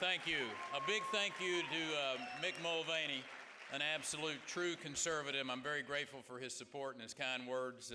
Thank you. A big thank you to Mick Mulvaney, an absolute true conservative. I'm very grateful for his support and his kind words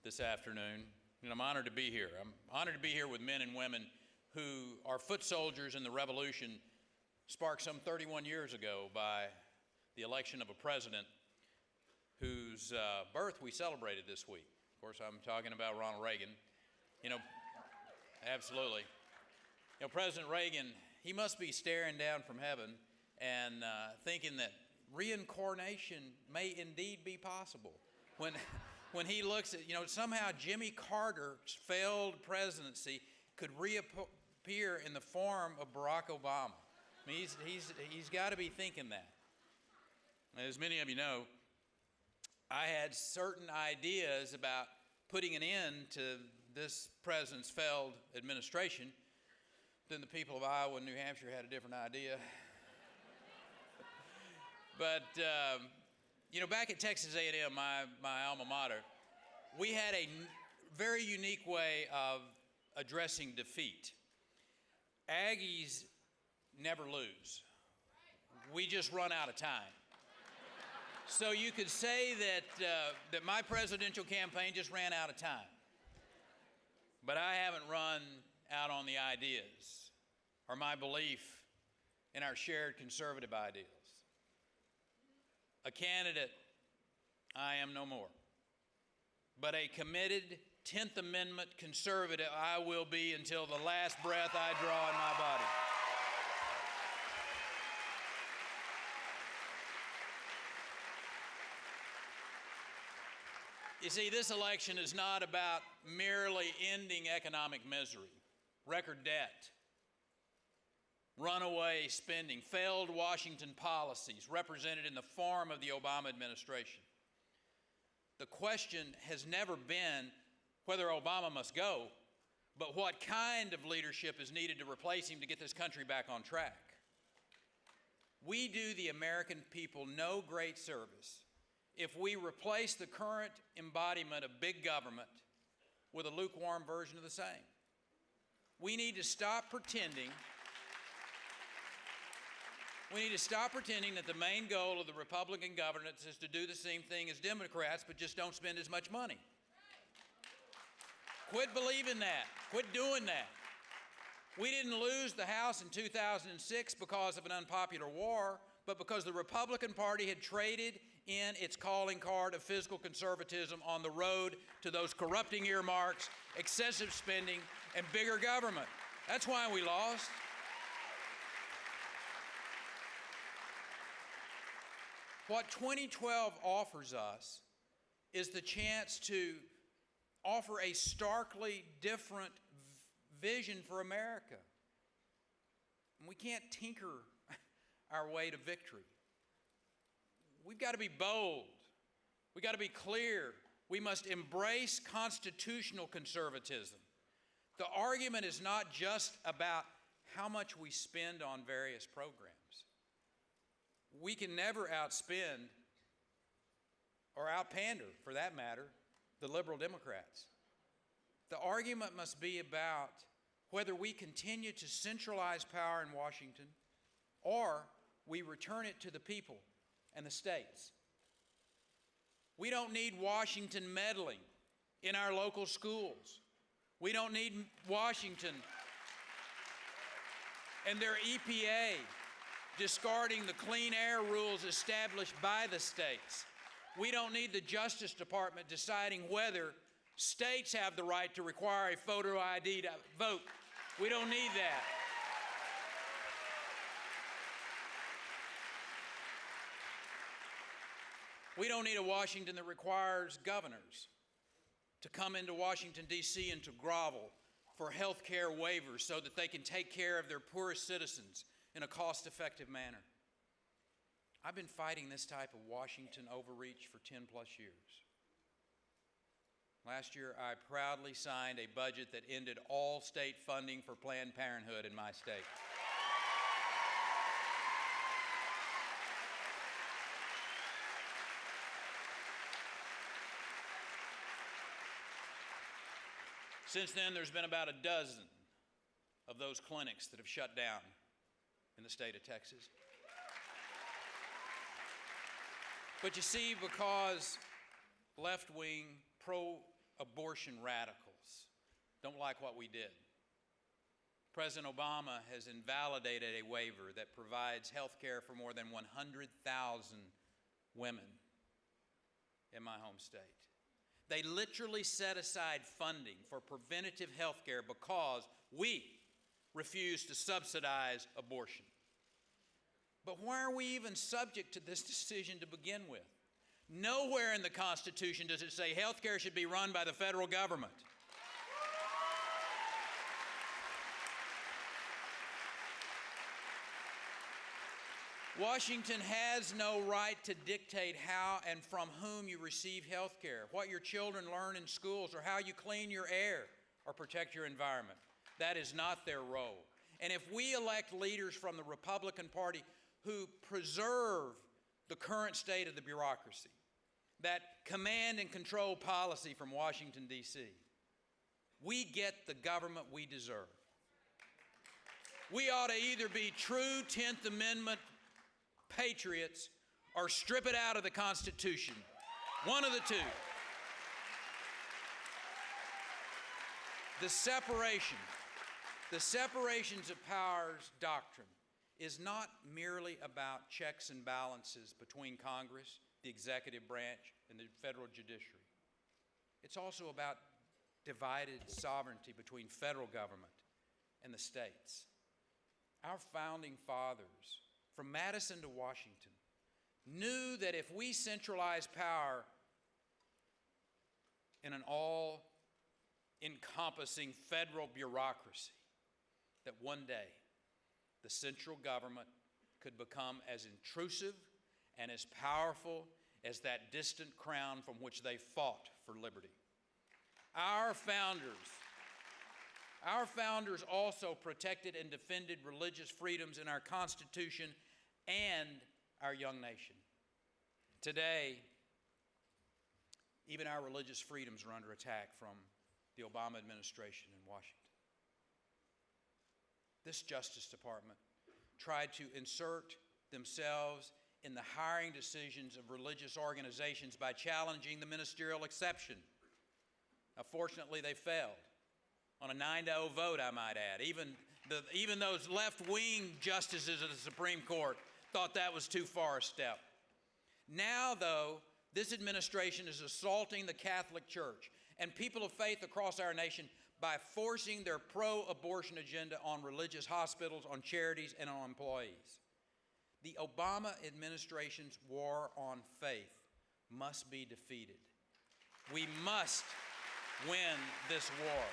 this afternoon. And I'm honored to be here. I'm honored to be here with men and women who are foot soldiers in the revolution sparked some 31 years ago by the election of a president whose birth we celebrated this week. Of course, I'm talking about Ronald Reagan. You know, absolutely. You know, President Reagan, he must be staring down from heaven and thinking that reincarnation may indeed be possible. When he looks at, somehow Jimmy Carter's failed presidency could reappear in the form of Barack Obama. I mean, he's got to be thinking that. As many of you know, I had certain ideas about putting an end to this president's failed administration. Then the people of Iowa and New Hampshire had a different idea. But, back at Texas A&M, my alma mater, we had a very unique way of addressing defeat. Aggies never lose. We just run out of time. So you could say that my presidential campaign just ran out of time. But I haven't run out on the ideas or my belief in our shared conservative ideals. A candidate, I am no more. But a committed 10th Amendment conservative I will be until the last breath I draw in my body. You see, this election is not about merely ending economic misery, record debt, runaway spending, failed Washington policies represented in the form of the Obama administration. The question has never been whether Obama must go, but what kind of leadership is needed to replace him to get this country back on track. We do the American people no great service if we replace the current embodiment of big government with a lukewarm version of the same. We need to stop pretending that the main goal of the Republican governance is to do the same thing as Democrats, but just don't spend as much money. Quit believing that. Quit doing that. We didn't lose the House in 2006 because of an unpopular war, but because the Republican Party had traded in its calling card of fiscal conservatism on the road to those corrupting earmarks, excessive spending, and bigger government. That's why we lost. What 2012 offers us is the chance to offer a starkly different vision for America. And we can't tinker our way to victory. We've got to be bold. We've got to be clear. We must embrace constitutional conservatism. The argument is not just about how much we spend on various programs. We can never outspend, or outpander for that matter, the liberal Democrats. The argument must be about whether we continue to centralize power in Washington or we return it to the people and the states. We don't need Washington meddling in our local schools. We don't need Washington and their EPA discarding the clean air rules established by the states. We don't need the Justice Department deciding whether states have the right to require a photo ID to vote. We don't need that. We don't need a Washington that requires governors to come into Washington, D.C. and to grovel for health care waivers so that they can take care of their poorest citizens in a cost-effective manner. I've been fighting this type of Washington overreach for 10 plus years. Last year, I proudly signed a budget that ended all state funding for Planned Parenthood in my state. Since then, there's been about a dozen of those clinics that have shut down in the state of Texas. But you see, because left-wing, pro-abortion radicals don't like what we did, President Obama has invalidated a waiver that provides health care for more than 100,000 women in my home state. They literally set aside funding for preventative health care because we refuse to subsidize abortion. But why are we even subject to this decision to begin with? Nowhere in the Constitution does it say health care should be run by the federal government. Washington has no right to dictate how and from whom you receive health care, what your children learn in schools, or how you clean your air or protect your environment. That is not their role. And if we elect leaders from the Republican Party who preserve the current state of the bureaucracy, that command and control policy from Washington, D.C., we get the government we deserve. We ought to either be true 10th Amendment patriots or strip it out of the Constitution. One of the two. The separations of powers doctrine is not merely about checks and balances between Congress, the executive branch, and the federal judiciary. It's also about divided sovereignty between federal government and the states. Our founding fathers, from Madison to Washington, knew that if we centralize power in an all-encompassing federal bureaucracy, that one day the central government could become as intrusive and as powerful as that distant crown from which they fought for liberty. Our founders also protected and defended religious freedoms in our Constitution and our young nation. Today, even our religious freedoms are under attack from the Obama administration in Washington. This Justice Department tried to insert themselves in the hiring decisions of religious organizations by challenging the ministerial exception. Now, fortunately, they failed on a 9-0 vote, I might add. Even those left-wing justices of the Supreme Court thought that was too far a step. Now, though, this administration is assaulting the Catholic Church and people of faith across our nation by forcing their pro-abortion agenda on religious hospitals, on charities, and on employees. The Obama administration's war on faith must be defeated. We must win this war.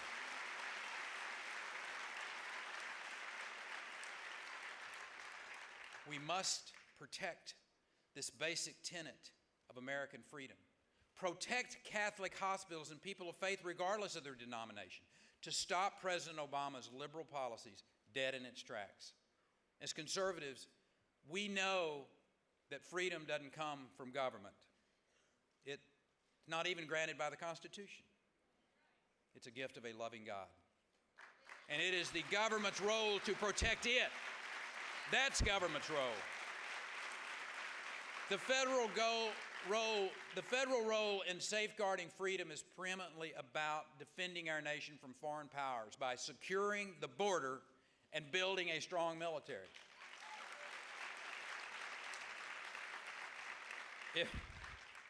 We must protect this basic tenet of American freedom. Protect Catholic hospitals and people of faith regardless of their denomination, to stop President Obama's liberal policies dead in its tracks. As conservatives, we know that freedom doesn't come from government. It's not even granted by the Constitution. It's a gift of a loving God. And it is the government's role to protect it. That's government's role. The federal role in safeguarding freedom is preeminently about defending our nation from foreign powers by securing the border and building a strong military.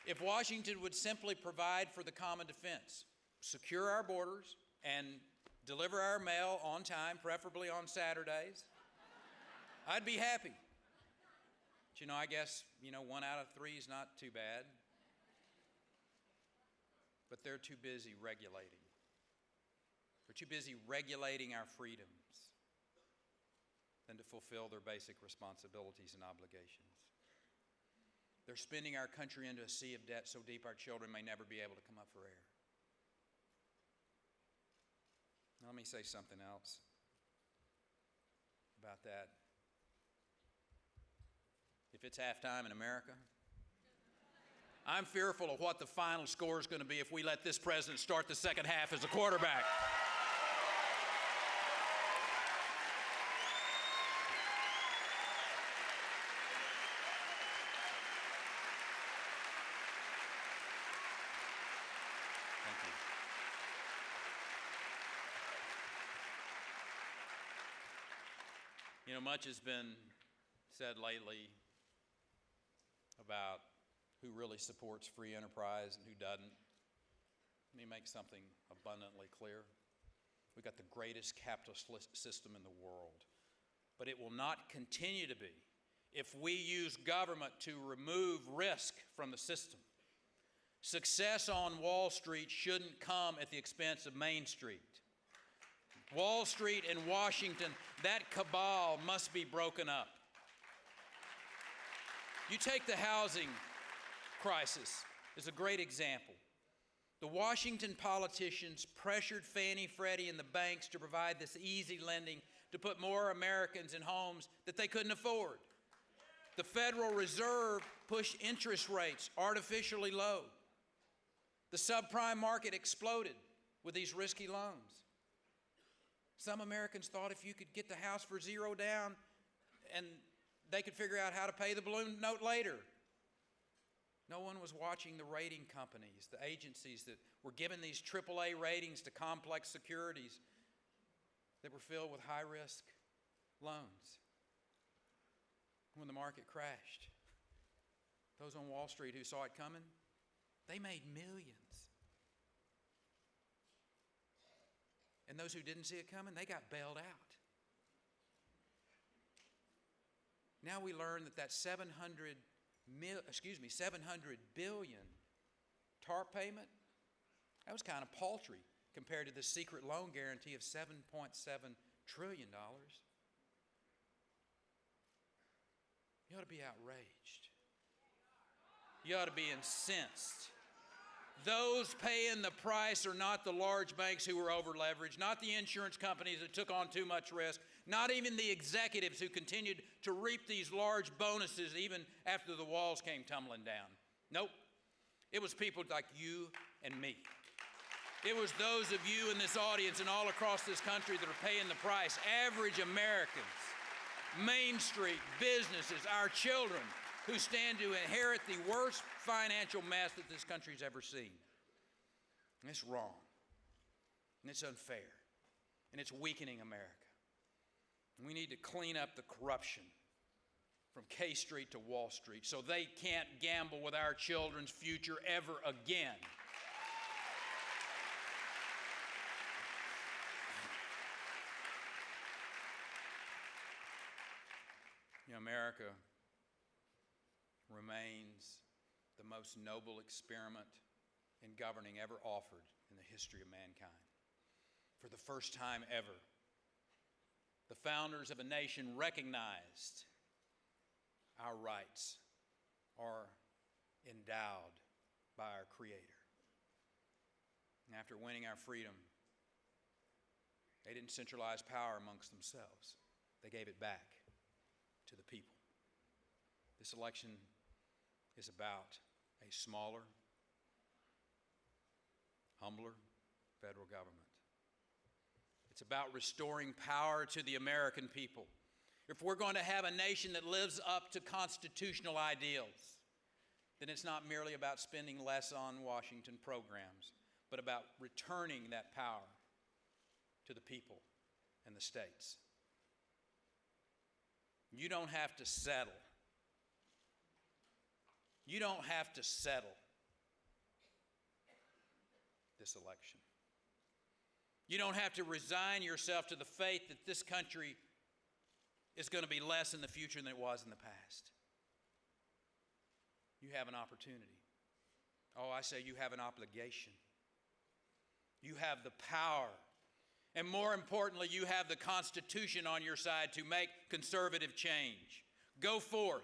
If Washington would simply provide for the common defense, secure our borders, and deliver our mail on time, preferably on Saturdays, I'd be happy. But I guess, 1 out of 3 is not too bad. But they're too busy regulating. They're too busy regulating our freedoms than to fulfill their basic responsibilities and obligations. They're spinning our country into a sea of debt so deep our children may never be able to come up for air. Now, let me say something else about that. If it's halftime in America, I'm fearful of what the final score is going to be if we let this president start the second half as a quarterback. You know, much has been said lately about who really supports free enterprise and who doesn't. Let me make something abundantly clear. We've got the greatest capitalist system in the world, but it will not continue to be if we use government to remove risk from the system. Success on Wall Street shouldn't come at the expense of Main Street. Wall Street and Washington, that cabal must be broken up. You take the housing crisis as a great example. The Washington politicians pressured Fannie, Freddie, and the banks to provide this easy lending to put more Americans in homes that they couldn't afford. The Federal Reserve pushed interest rates artificially low. The subprime market exploded with these risky loans. Some Americans thought if you could get the house for $0 down and they could figure out how to pay the balloon note later. No one was watching the rating companies, the agencies that were giving these AAA ratings to complex securities that were filled with high-risk loans. When the market crashed, those on Wall Street who saw it coming, they made millions. And those who didn't see it coming, they got bailed out. Now we learn that 700 billion TARP payment, that was kind of paltry compared to the secret loan guarantee of $7.7 trillion. You ought to be outraged. You ought to be incensed. Those paying the price are not the large banks who were over-leveraged, not the insurance companies that took on too much risk, not even the executives who continued to reap these large bonuses even after the walls came tumbling down. Nope. It was people like you and me. It was those of you in this audience and all across this country that are paying the price. Average Americans, Main Street, businesses, our children, who stand to inherit the worst financial mess that this country's ever seen. And it's wrong. And it's unfair. And it's weakening America. And we need to clean up the corruption from K Street to Wall Street so they can't gamble with our children's future ever again. You know, America remains the most noble experiment in governing ever offered in the history of mankind. For the first time ever, the founders of a nation recognized our rights are endowed by our Creator. And after winning our freedom, they didn't centralize power amongst themselves. They gave it back to the people. This election is about a smaller, humbler federal government. It's about restoring power to the American people. If we're going to have a nation that lives up to constitutional ideals, then it's not merely about spending less on Washington programs, but about returning that power to the people and the states. You don't have to settle. You don't have to settle this election. You don't have to resign yourself to the fate that this country is going to be less in the future than it was in the past. You have an opportunity. Oh, I say you have an obligation. You have the power. And more importantly, you have the Constitution on your side to make conservative change. Go forth.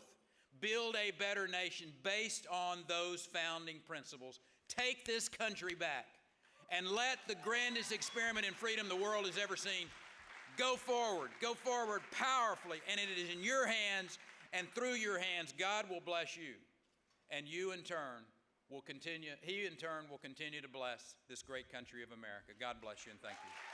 Build a better nation based on those founding principles. Take this country back and let the grandest experiment in freedom the world has ever seen go forward powerfully, and it is in your hands, and through your hands, God will bless you, and you in turn will continue, He in turn will continue to bless this great country of America. God bless you, and thank you.